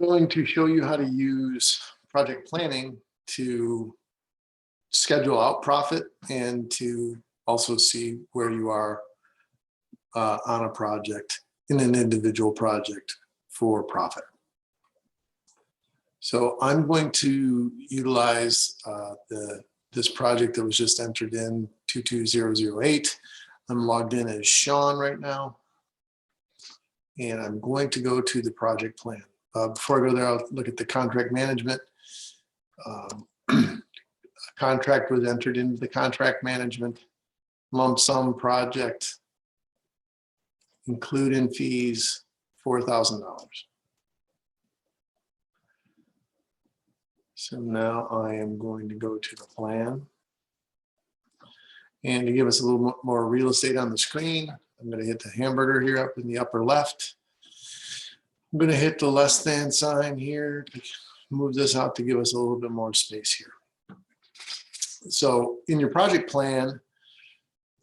Going to show you how to use project planning to schedule out profit and to also see where you are on a project, in an individual project for profit. So I'm going to utilize this project that was just entered in 22008. I'm logged in as Sean right now. And I'm going to go to the project plan. Before I go there, I'll look at the contract management. A contract was entered into the contract management lump sum project, including fees, $4,000. So now I am going to go to the plan. And to give us a little more real estate on the screen, I'm going to hit the hamburger here up in the upper left. I'm going to hit the less than sign here to move this out to give us a little bit more space here. So in your project plan,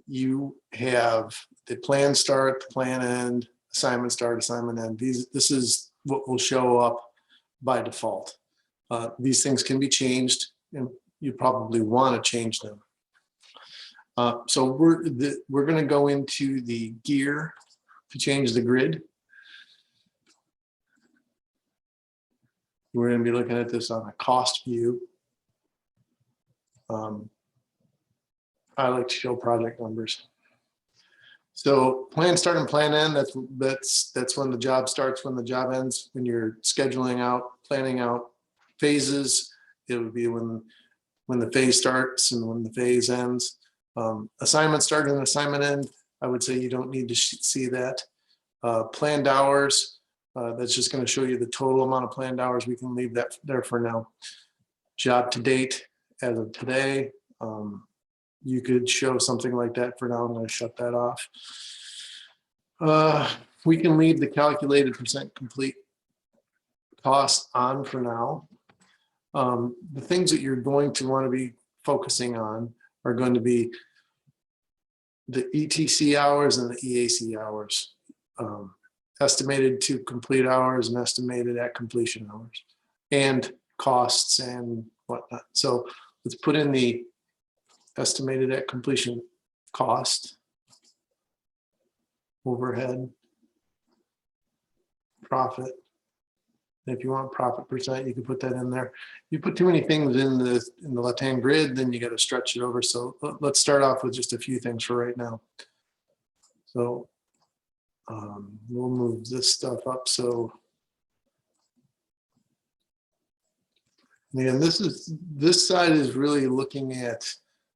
you have the plan start, the plan end, assignment start, assignment end. This is what will show up by default. These things can be changed, and you probably want to change them. So we're going to go into the gear to change the grid. We're going to be looking at this on a cost view. I like to show project numbers. So plan start and plan end, that's when the job starts, when the job ends. When you're scheduling out, planning out phases, it would be when the phase starts and when the phase ends. Assignment start and assignment end, I would say you don't need to see that. Planned hours, that's just going to show you the total amount of planned hours. We can leave that there for now. Job to date as of today. You could show something like that for now. I'm going to shut that off. We can leave the calculated percent complete cost on for now. The things that you're going to want to be focusing on are going to be the ETC hours and the EAC hours. Estimated to complete hours and estimated at completion hours, and costs and whatnot. So let's put in the estimated at completion cost, overhead, profit. If you want profit percent, you can put that in there. You put too many things in the left-hand grid, then you got to stretch it over. So let's start off with just a few things for right now. So we'll move this stuff up. So again, this side is really looking at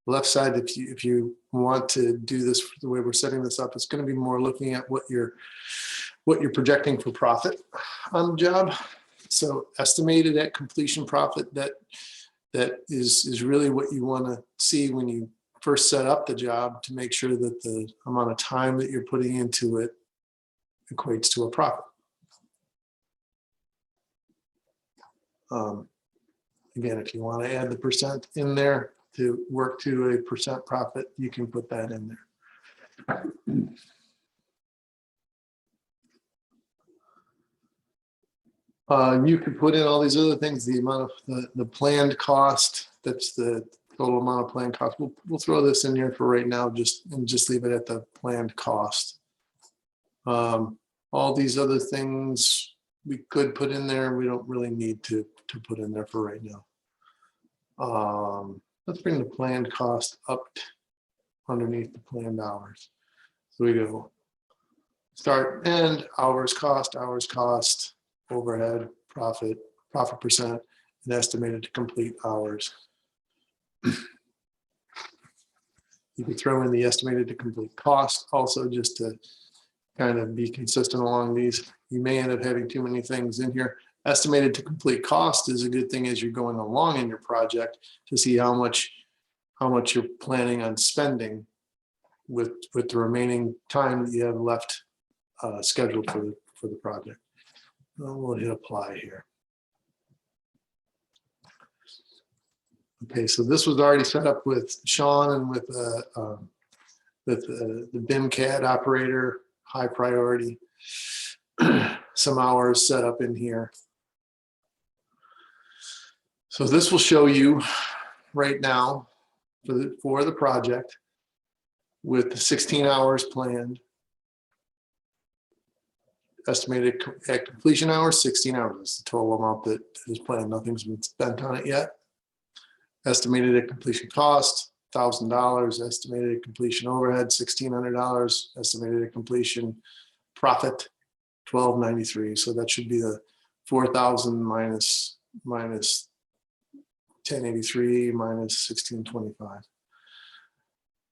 left side. If you want to do this the way we're setting this up, it's going to be more looking at what you're projecting for profit on the job. So estimated at completion profit, that is really what you want to see when you first set up the job, to make sure that the amount of time that you're putting into it equates to a profit. Again, if you want to add the percent in there to work to a percent profit, you can put that in there. You could put in all these other things, the amount of the planned cost, that's the total amount of planned cost. We'll throw this in here for right now, just leave it at the planned cost. All these other things we could put in there, we don't really need to put in there for right now. Let's bring the planned cost up underneath the planned hours. So we go start, end, hours cost, overhead, profit percent, and estimated to complete hours. You can throw in the estimated to complete cost also, just to kind of be consistent along these. You may end up having too many things in here. Estimated to complete cost is a good thing as you're going along in your project, to see how much you're planning on spending with the remaining time that you have left scheduled for the project. We'll hit apply here. Okay, so this was already set up with Sean and with the BIM-CAD operator, high priority. Some hours set up in here. So this will show you right now for the project with the 16 hours planned, estimated at completion hours, 16 hours is the total amount that is planned. Nothing's been spent on it yet. Estimated at completion cost, $1,000. Estimated at completion overhead, $1,600. Estimated at completion profit, $1,293. So that should be the 4,000 minus 1083 minus 1625.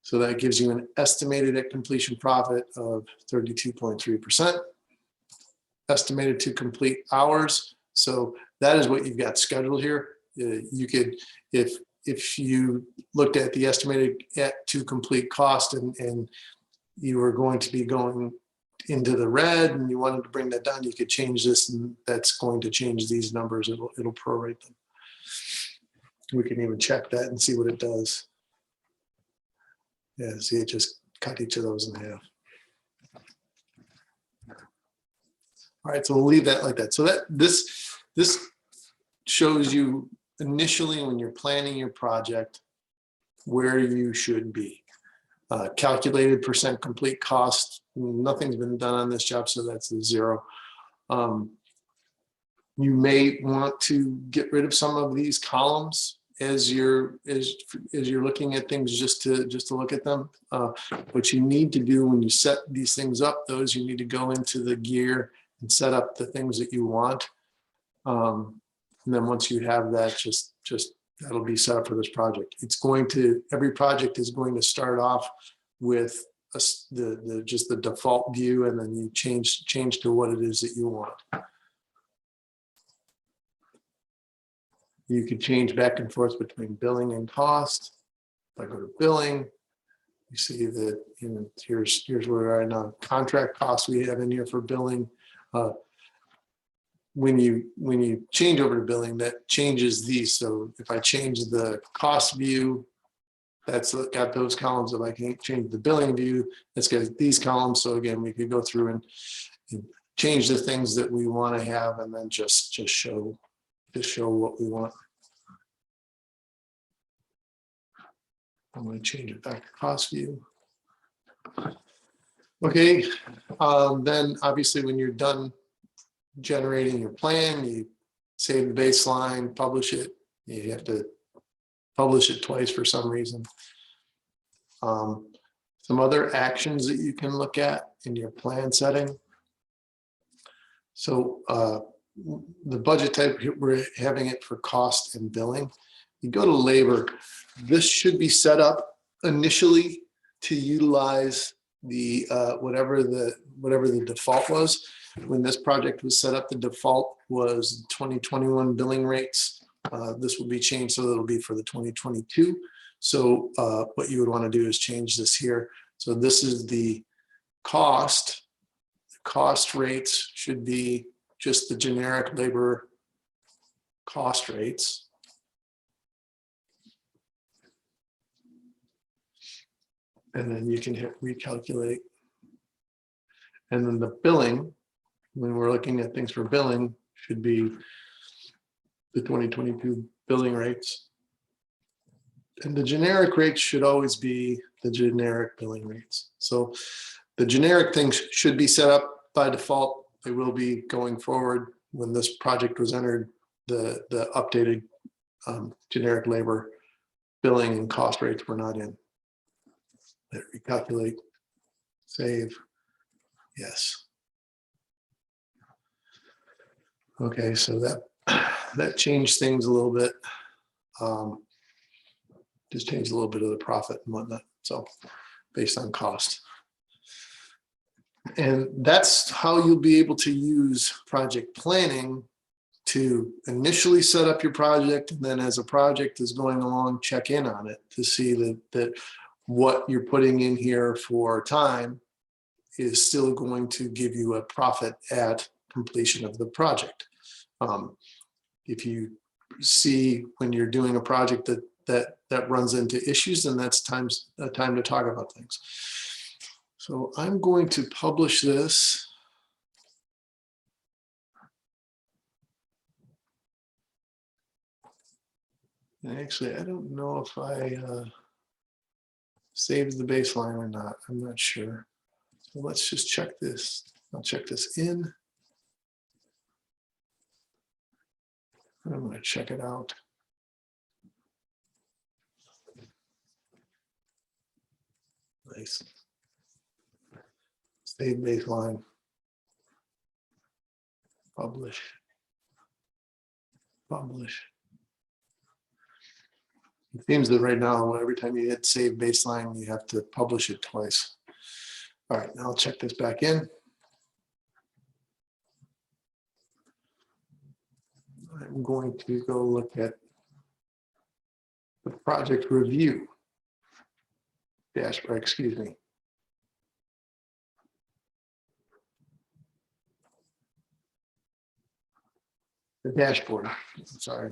So that gives you an estimated at completion profit of 32.3%. Estimated to complete hours. So that is what you've got scheduled here. You could, if you looked at the estimated at to complete cost and you were going to be going into the red and you wanted to bring that down, you could change this, and that's going to change these numbers. It'll prorate them. We can even check that and see what it does. Yeah, see, it just cut each of those in half. All right, so we'll leave that like that. So that this shows you initially when you're planning your project where you should be. Calculated percent complete cost. Nothing's been done on this job, so that's a 0. You may want to get rid of some of these columns as you're looking at things, just to look at them. What you need to do when you set these things up, though, is you need to go into the gear and set up the things that you want. And then once you have that, just that'll be set up for this project. It's going to, every project is going to start off with just the default view, and then you change to what it is that you want. You can change back and forth between billing and cost. If I go to billing, you see that, you know, here's where we are now. Contract costs we have in here for billing. When you change over to billing, that changes these. So if I change the cost view, that's got those columns. If I can change the billing view, that's got these columns. So again, we could go through and change the things that we want to have, and then just show what we want. I'm going to change it back to cost view. Okay, then obviously when you're done generating your plan, you save the baseline, publish it. You have to publish it twice for some reason. Some other actions that you can look at in your plan setting. So the budget type, we're having it for cost and billing. You go to labor. This should be set up initially to utilize the whatever the default was. When this project was set up, the default was 2021 billing rates. This will be changed so that it'll be for the 2022. So what you would want to do is change this here. So this is the cost. The cost rates should be just the generic labor cost rates. And then you can hit recalculate. And then the billing, when we're looking at things for billing, should be the 2022 billing rates. And the generic rates should always be the generic billing rates. So the generic things should be set up by default. They will be going forward. When this project was entered, the updated generic labor billing and cost rates were not in. Let it recalculate, save, yes. Okay, so that changed things a little bit. Just changed a little bit of the profit and whatnot. So based on cost. And that's how you'll be able to use project planning to initially set up your project. And then as a project is going along, check in on it to see that what you're putting in here for time is still going to give you a profit at completion of the project. If you see when you're doing a project that runs into issues, then that's time to talk about things. So I'm going to publish this. And actually, I don't know if I saved the baseline or not. I'm not sure. So let's just check this. I'll check this in. I'm going to check it out. Nice. Save baseline. Publish. Publish. It seems that right now, every time you hit save baseline, you have to publish it twice. All right, now I'll check this back in. I'm going to go look at the project review dashboard, excuse me. The dashboard, sorry.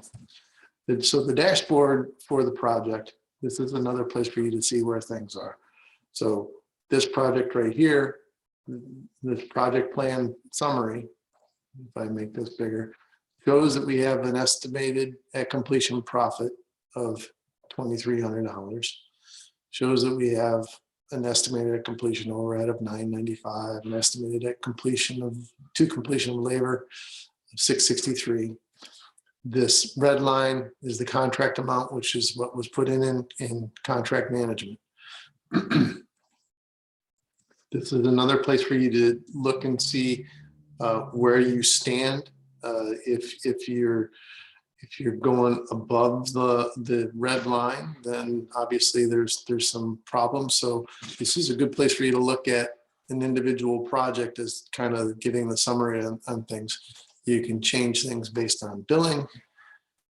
So the dashboard for the project, this is another place for you to see where things are. So this project right here, this project plan summary, if I make this bigger, shows that we have an estimated at completion profit of $2,300. Shows that we have an estimated at completion overhead of $995, an estimated at completion of completion of labor of $663. This red line is the contract amount, which is what was put in contract management. This is another place for you to look and see where you stand. If you're going above the red line, then obviously there's some problems. So this is a good place for you to look at an individual project as kind of giving the summary on things. You can change things based on billing.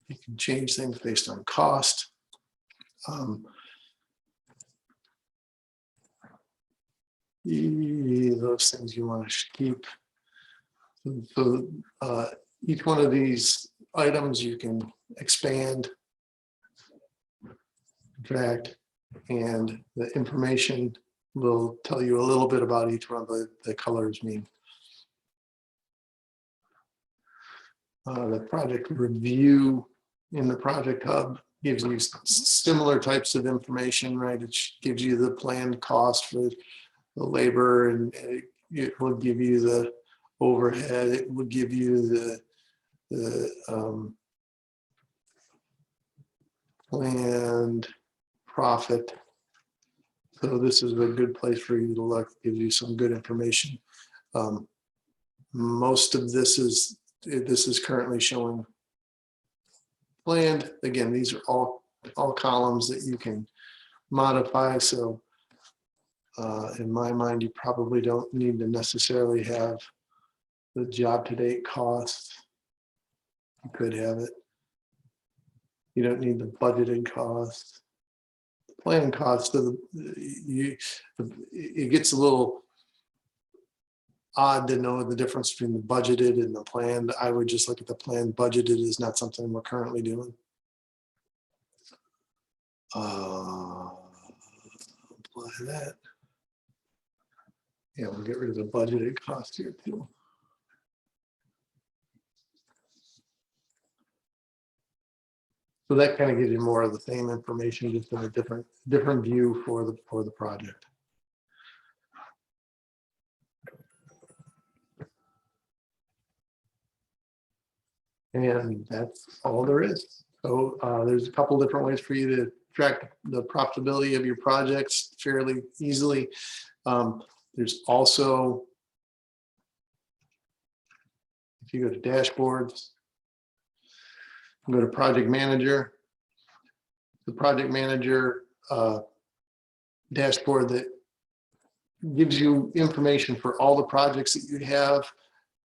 You can change things based on cost. Those things you want to keep. So each one of these items you can expand, contract, and the information will tell you a little bit about each one of the colors mean. The project review in the project hub gives you similar types of information, right? It gives you the planned cost for the labor, and it will give you the overhead. It will give you the planned profit. So this is a good place for you to look. Gives you some good information. Most of this is currently showing planned. Again, these are all columns that you can modify. So in my mind, you probably don't need to necessarily have the job to date cost. You could have it. You don't need the budgeted cost. The planning cost of it gets a little odd to know the difference between the budgeted and the planned. I would just look at the planned. Budgeted is not something we're currently doing. Apply that. Yeah, we'll get rid of the budgeted cost here too. So that kind of gives you more of the same information, just in a different view for the project. And that's all there is. So there's a couple different ways for you to track the profitability of your projects fairly easily. There's also, if you go to dashboards, go to project manager, the project manager dashboard that gives you information for all the projects that you have.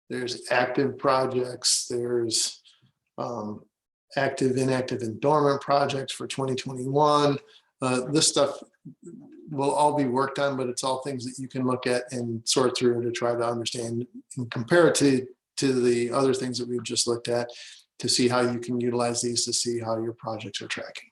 There's active projects, there's active, inactive, and dormant projects for 2021. This stuff will all be worked on, but it's all things that you can look at and sort through to try to understand and compare it to the other things that we've just looked at, to see how you can utilize these to see how your projects are tracking.